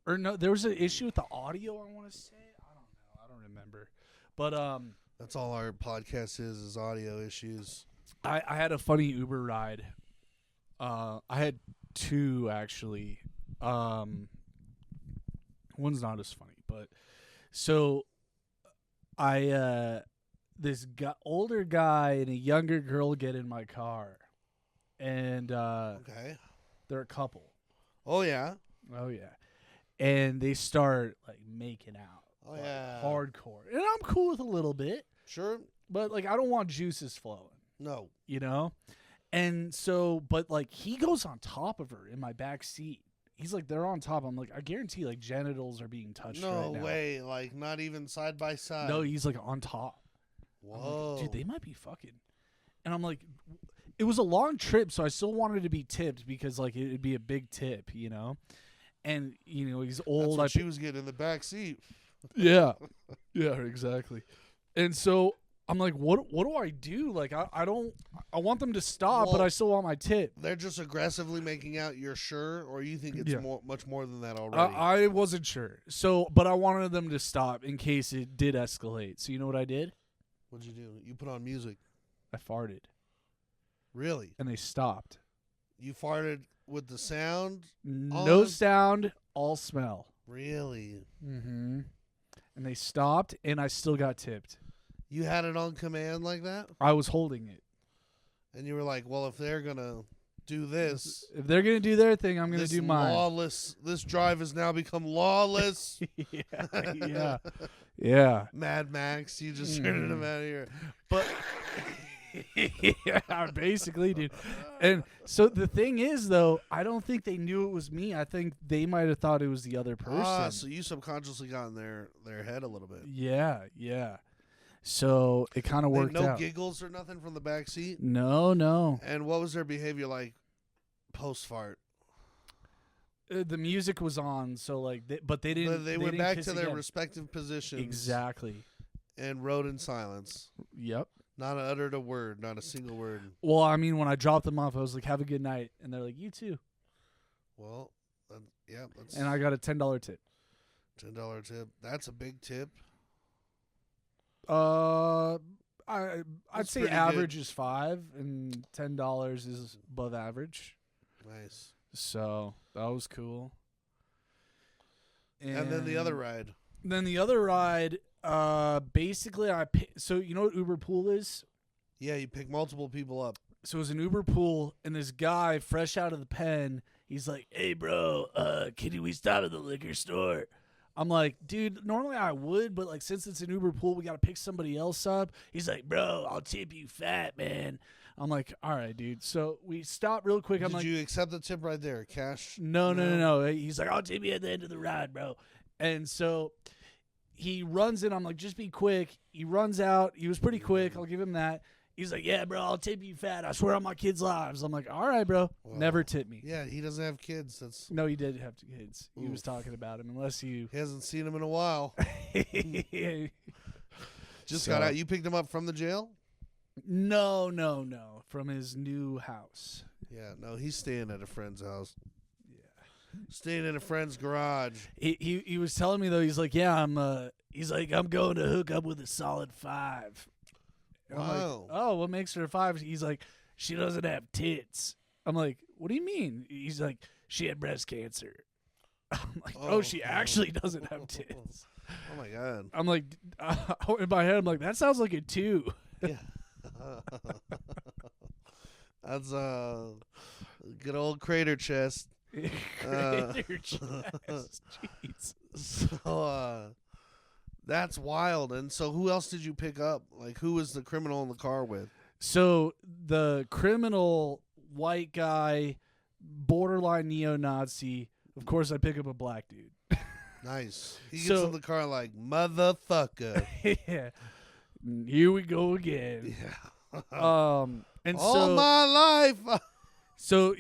Or no, there was an issue with the audio, I want to say. I don't know. I don't remember. But That's all our podcast is audio issues. I had a funny Uber ride. I had 2 actually. One's not as funny, but so this older guy and a younger girl get in my car, and Okay. they're a couple. Oh, yeah. Oh yeah, and they start like making out. Oh, like, yeah. hardcore, and I'm cool with a little bit, Sure? but like I don't want juices flowing, No. you know. And so, but like he goes on top of her in my back seat. He's like, they're on top. I'm like, I guarantee like genitals are being touched No right now. way. Like, not even side by side. No, he's like on top. I'm Whoa. like, dude, they might be fucking. And I'm like, it was a long trip, so I still wanted to be tipped because like it'd be a big tip, you know. And you know he's That's old. what she was getting in the back seat. Yeah, yeah, exactly. And so I'm like, what do I do? Like I want them to stop, but Well, I still want my tip. They're just aggressively making out. You're sure, or you think it's Yeah. much more than that already? I wasn't sure. So, but I wanted them to stop in case it did escalate. So you know what I did? What'd you do? You put on music. I farted, Really? and they stopped. You farted with the sound? No On? sound, all smell. Really? Mm-hmm. And they stopped, and I still got tipped. You had it on command like that? I was holding it. And you were like, well, if they're going to do this, If they're gonna do their thing, I'm gonna this do mine. lawless, this drive has now become lawless. yeah, yeah. Mad Max, you just turned him out of here. But yeah, basically, dude. And so the thing is, though, I don't think they knew it was me. I think they might have thought it was the other person. Ah, so you subconsciously got in their head a little bit. Yeah, yeah. So it kind of worked no out. giggles or nothing from the back seat? No. And what was their behavior like post fart? The music was on, so like, but they didn't. They went didn't back kiss to their again. respective positions. Exactly. And rode in silence. Yep. Not uttered a word, not a single word. Well, I mean, when I dropped them off, I was like, "Have a good night," and they're like, "You too." Well, yeah, that's And I got a $10 tip. $10 tip. That's a big tip. I'd That's say pretty average is $5 and $10 is above average. Nice. So that was cool. And then the other ride. Then the other ride, basically so you know what Uber Pool is? Yeah, you pick multiple people up. So it was an Uber Pool, and this guy fresh out of the pen, he's like, "Hey bro, can we stop at the liquor store?" I'm like, dude, normally I would, but like since it's an Uber Pool, we gotta pick somebody else up. He's like, "Bro, I'll tip you fat, man." I'm like, all right, dude. So we stop real quick. I'm Did like, you accept the tip right there? Cash? no. He's like, "I'll tip you at the end of the ride, bro." And so he runs in. I'm like, just be quick. He runs out. He was pretty quick. I'll give him that. He's like, yeah, bro, I'll tip you fat. I swear on my kids' lives. I'm like, all right, bro. Wow. Never tip me. Yeah, he doesn't have kids. That's No, he did have kids. He was Oof. talking about him. Unless you. he hasn't seen him in a while. Just So- got out. You picked him up from the jail? No. From his new house. Yeah, no, he's staying at a friend's house. Yeah. Staying in a friend's garage. He was telling me though. He's like, yeah, I'm going to hook up with a solid 5. And I'm like, Wow. oh, what makes her a 5? He's like, she doesn't have tits. I'm like, what do you mean? He's like, she had breast cancer. I'm like, oh, she actually doesn't have tits. Oh my god. I'm like, in my head, I'm like, that sounds like a 2. Yeah. That's good old crater chest. Crater chest. Jeez. So that's wild. And so who else did you pick up? Like who was the criminal in the car with? So the criminal, white guy, borderline neo-Nazi. Of course, I pick up a black dude. Nice. He gets So- in the car like motherfucker. Yeah. Here we go again. Yeah. And All so my life. so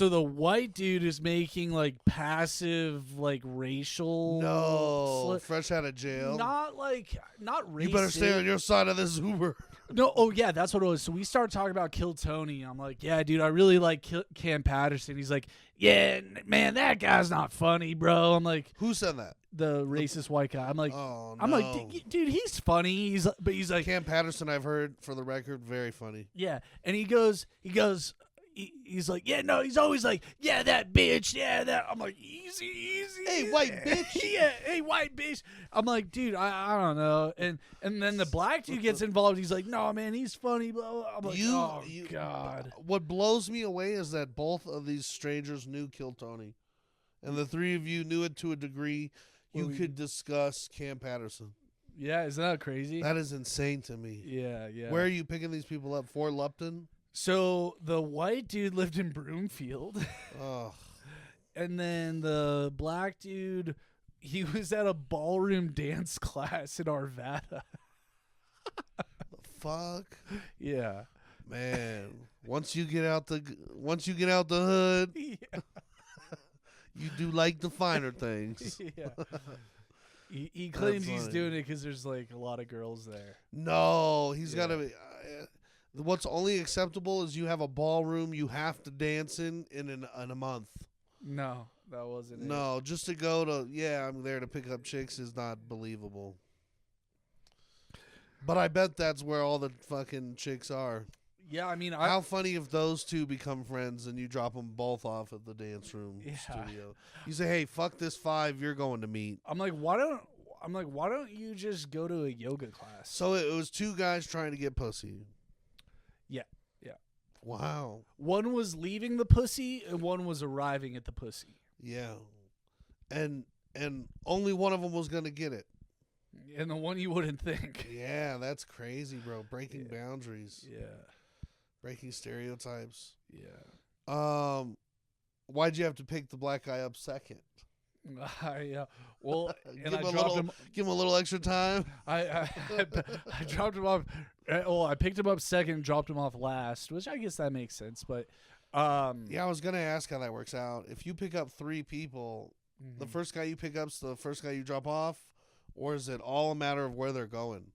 the white dude is making like passive like racial No. Fresh out of jail. not racist. You better stay on your side of this Uber. No, oh yeah, that's what it was. So we started talking about Kill Tony. I'm like, yeah, dude, I really like Cam Patterson. He's like, yeah, man, that guy's not funny, bro. I'm like, Who said that? the racist white guy. I'm like, Oh no. I'm like, dude, he's funny. He's like, Cam Patterson, I've heard for the record, very funny. yeah. And he's like, yeah, no, he's always like, yeah, that bitch, yeah, that. I'm like, easy. Hey, white bitch. Yeah, hey, white bitch. I'm like, dude, I don't know. And then the black dude gets involved. He's like, no, man, he's funny. Blah, blah. I'm like, oh, God. What blows me away is that both of these strangers knew Kill Tony. And the three of you knew it to a degree you Well, we- could discuss Cam Patterson. Yeah, isn't that crazy? That is insane to me. Yeah. Where are you picking these people up? Fort Lupton? So the white dude lived in Broomfield. Oh, And then the black dude, he was at a ballroom dance class in Arvada. fuck. Yeah. Man, once you get out the hood, Yeah. you do like the finer things. Yeah. He claims he's funny. doing it because there's like a lot of girls there. No, he's Yeah. got to be. What's only acceptable is you have a ballroom you have to dance in a month. No, that wasn't it. No, just to go to I'm there to pick up chicks is not believable. But I bet that's where all the fucking chicks are. Yeah, I mean, How funny if those two become friends and you drop them both off at the dance room Yeah. studio. You say, "Hey, fuck this 5, you're going to meet." I'm like, why don't you just go to a yoga class? So it was two guys trying to get pussy. Yeah. Wow. One was leaving the pussy and one was arriving at the pussy. Yeah. And only one of them was going to get it. And the one you wouldn't think. Yeah, that's crazy, bro. Breaking boundaries, Yeah. breaking stereotypes. Yeah. Why'd you have to pick the black guy up second? Well, Give and I him a dropped little, him. give him a little extra time. I dropped him off. Well, I picked him up second, dropped him off last, which I guess that makes sense. But Yeah, I was gonna ask how that works out. If you pick up 3 people, the mhm. first guy you pick up's the first guy you drop off, or is it all a matter of where they're going?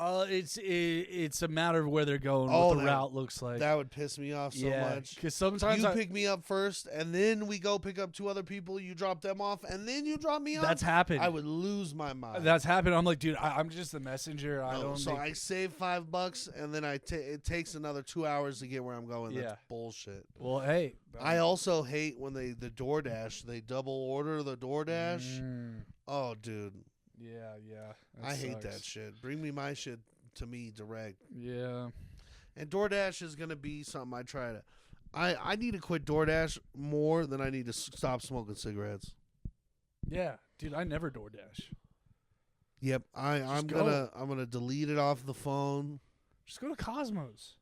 It's a matter of where they're going, Oh, what the that- route looks like. That would piss me off so yeah, much. because sometimes You pick me up first, and then we go pick up 2 other people. You drop them off, and then you drop me off. that's happened. I would lose my mind. That's happened. I'm like, dude, I'm just the messenger. I No, don't. so make- I save $5, and then it takes another 2 hours to get where I'm going. Yeah. That's bullshit. well, hey, I also hate when the DoorDash, they double order the DoorDash. Mm, Oh, dude, yeah. That I hate that sucks. shit. Bring me my shit to me direct. Yeah. And DoorDash is gonna be something I try to. I need to quit DoorDash more than I need to stop smoking cigarettes. Yeah, dude, I never DoorDash. Yep, I'm go. gonna delete it off the phone. Just go to Cosmos.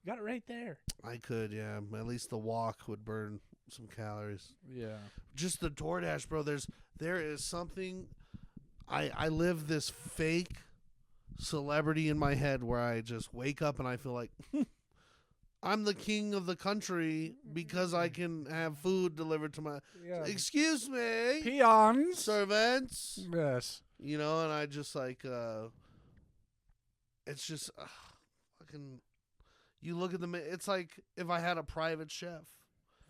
You got it right there. I could, yeah. At least the walk would burn some calories. Yeah. Just the DoorDash, bro. There is something. I live this fake celebrity in my head where I just wake up and I feel like I'm the king of the country because I can have food delivered to my. Yeah. Excuse me, Peons. servants. Yes. You know, and I just like, it's just fucking. You look at it's like if I had a private chef,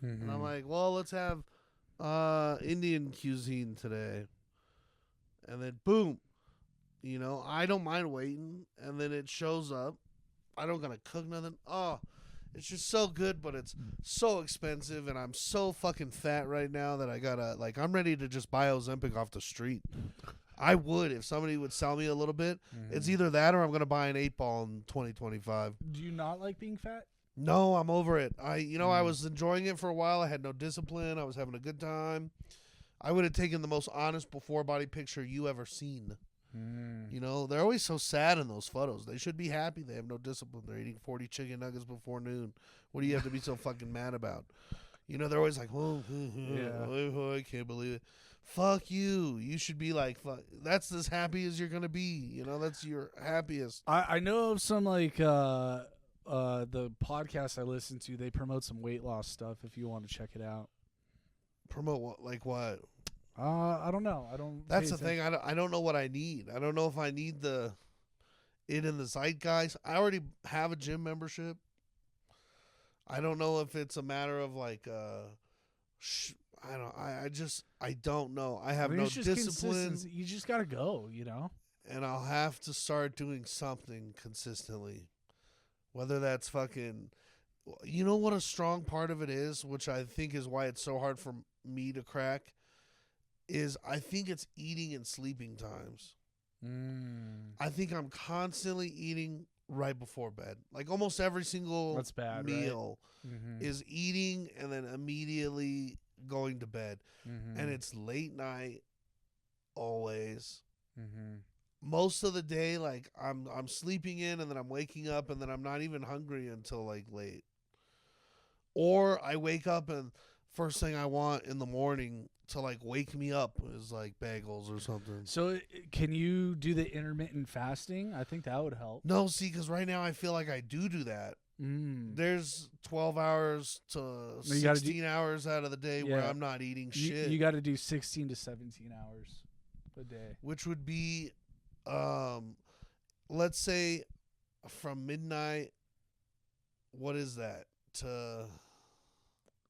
and I'm like, well, let's have Indian cuisine today, and then boom, you know, I don't mind waiting, and then it shows up. I don't gotta cook nothing. Oh, it's just so good, but it's so expensive, and I'm so fucking fat right now that I gotta like I'm ready to just buy Ozempic off the street. I would if somebody would sell me a little bit. It's either that or I'm gonna buy an 8-ball in 2025. Do you not like being fat? No, I'm over it. I was enjoying it for a while. I had no discipline. I was having a good time. I would have taken the most honest before body picture you ever seen. You know, they're always so sad in those photos. They should be happy. They have no discipline. They're eating 40 chicken nuggets before noon. What do you have to be so fucking mad about? You know, they're always like, oh, I can't believe it. Fuck you. You should be like, fuck. That's as happy as you're going to be. You know, that's your happiest. I know of some like the podcast I listen to, they promote some weight loss stuff if you want to check it out. Promote what? Like what? I don't know. I don't. That's the thing. I don't know what I need. I don't know if I need it in the zeitgeist. I already have a gym membership. I don't know if it's a matter of like I don't know. I have no discipline. You just gotta go, you know. And I'll have to start doing something consistently. Whether that's fucking, you know what a strong part of it is, which I think is why it's so hard for me to crack, is I think it's eating and sleeping times. I think I'm constantly eating right before bed. Like almost every single That's bad, meal right? is eating and then immediately going to bed. And it's late night always. Most of the day, like I'm sleeping in and then I'm waking up and then I'm not even hungry until like late. Or I wake up and first thing I want in the morning to like wake me up is like bagels or something. So can you do the intermittent fasting? I think that would help. No, see, because right now I feel like I do that. There's 12 hours to 16 hours out of the day where I'm not eating shit. You got to do 16 to 17 hours a day. Which would be, let's say, from midnight, what is that?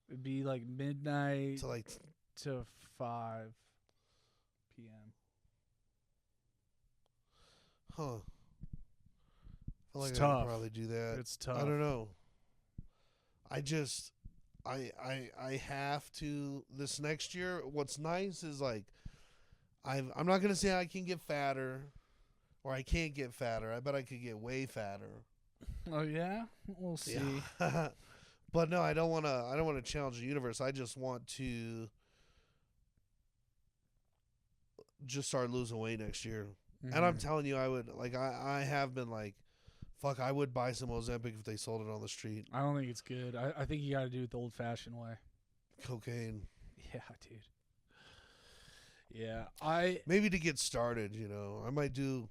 It'd be like midnight to like to 5 p.m. Huh. I feel like It's I tough. could probably do that. It's tough. I don't know. I have to this next year. What's nice is like I'm not gonna say I can get fatter or I can't get fatter. I bet I could get way fatter. Oh yeah? We'll see. Yeah. But no, I don't wanna challenge the universe. I just want to just start losing weight next year. And I'm telling you, I would like I have been like, fuck, I would buy some Ozempic if they sold it on the street. I don't think it's good. I think you got to do it the old-fashioned way. Cocaine. Yeah, dude. Yeah, maybe to get started, you know, I might do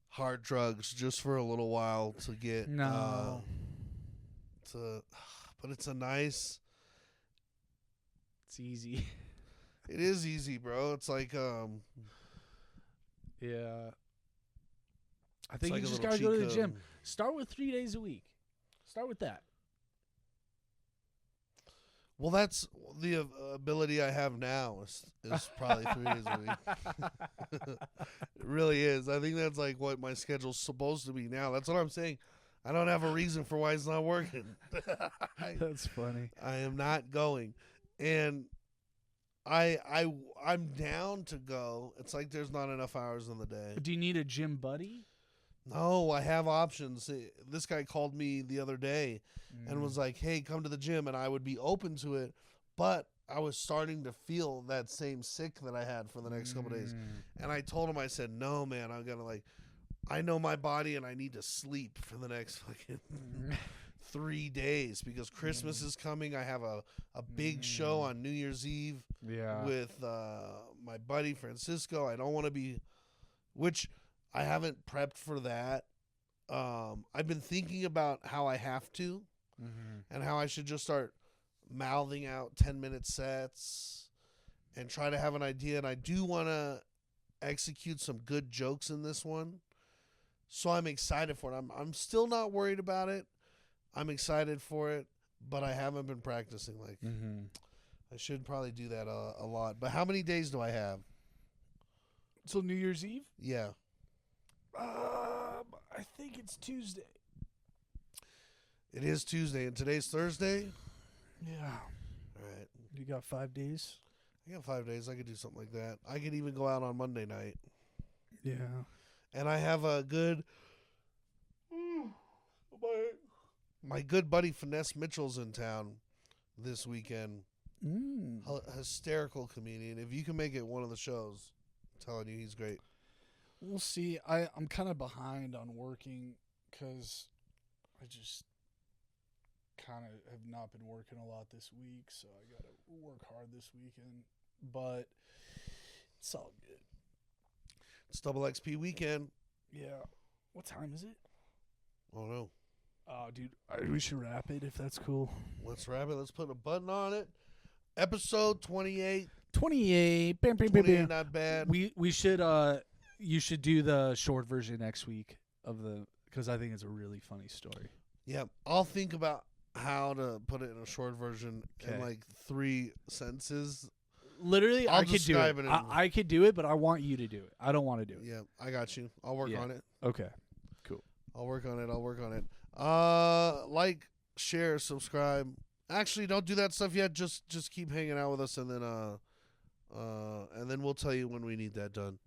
hard drugs just for a little while to get No. But it's a nice. It's easy. It is easy, bro. It's like Yeah. I think like you a just little gotta go to the cheat gym. code. Start with 3 days a week. Start with that. Well, that's the ability I have now is probably 3 days a week. It really is. I think that's like what my schedule's supposed to be now. That's what I'm saying. I don't have a reason for why it's not working. That's funny. I am not going, and I'm down to go. It's like there's not enough hours in the day. Do you need a gym buddy? No, I have options. This guy called me the other day and was like, hey, come to the gym. And I would be open to it. But I was starting to feel that same sick that I had for the next couple days. And I told him, I said, no, man, I'm going to I know my body and I need to sleep for the next fucking 3 days because Christmas is coming. I have a big show on New Year's Eve with my buddy Francisco. I don't want to be, which I haven't prepped for that. I've been thinking about how I have to and how I should just start mouthing out 10-minute sets and try to have an idea. And I do want to execute some good jokes in this one. So I'm excited for it. I'm still not worried about it. I'm excited for it, but I haven't been practicing. Like, I should probably do that a lot. But how many days do I have? So New Year's Eve? Yeah. I think it's Tuesday. It is Tuesday, and today's Thursday? Yeah. All right. You got 5 days? I got 5 days. I could do something like that. I could even go out on Monday night. Yeah. And I have a good... My good buddy Finesse Mitchell's in town this weekend. Hysterical comedian. If you can make it one of the shows, I'm telling you, he's great. We'll see. I'm kind of behind on working because I just kind of have not been working a lot this week, so I got to work hard this weekend. But it's all good. It's Double XP weekend. Yeah. What time is it? Oh, no. Oh, dude, we should wrap it if that's cool. Let's wrap it. Let's put a button on it. Episode 28. 28. Bam, bam, bam, 28, bam. not bad. We should you should do the short version next week of because I think it's a really funny story. Yeah, I'll think about how to put it in a short version in like 3 sentences. Literally, I'll I could do describe it. it in- I could do it, but I want you to do it. I don't want to do it. Yeah, I got you. I'll work on it. Okay. I'll work on it. Like, share, subscribe. Actually, don't do that stuff yet. Just keep hanging out with us, and then we'll tell you when we need that done.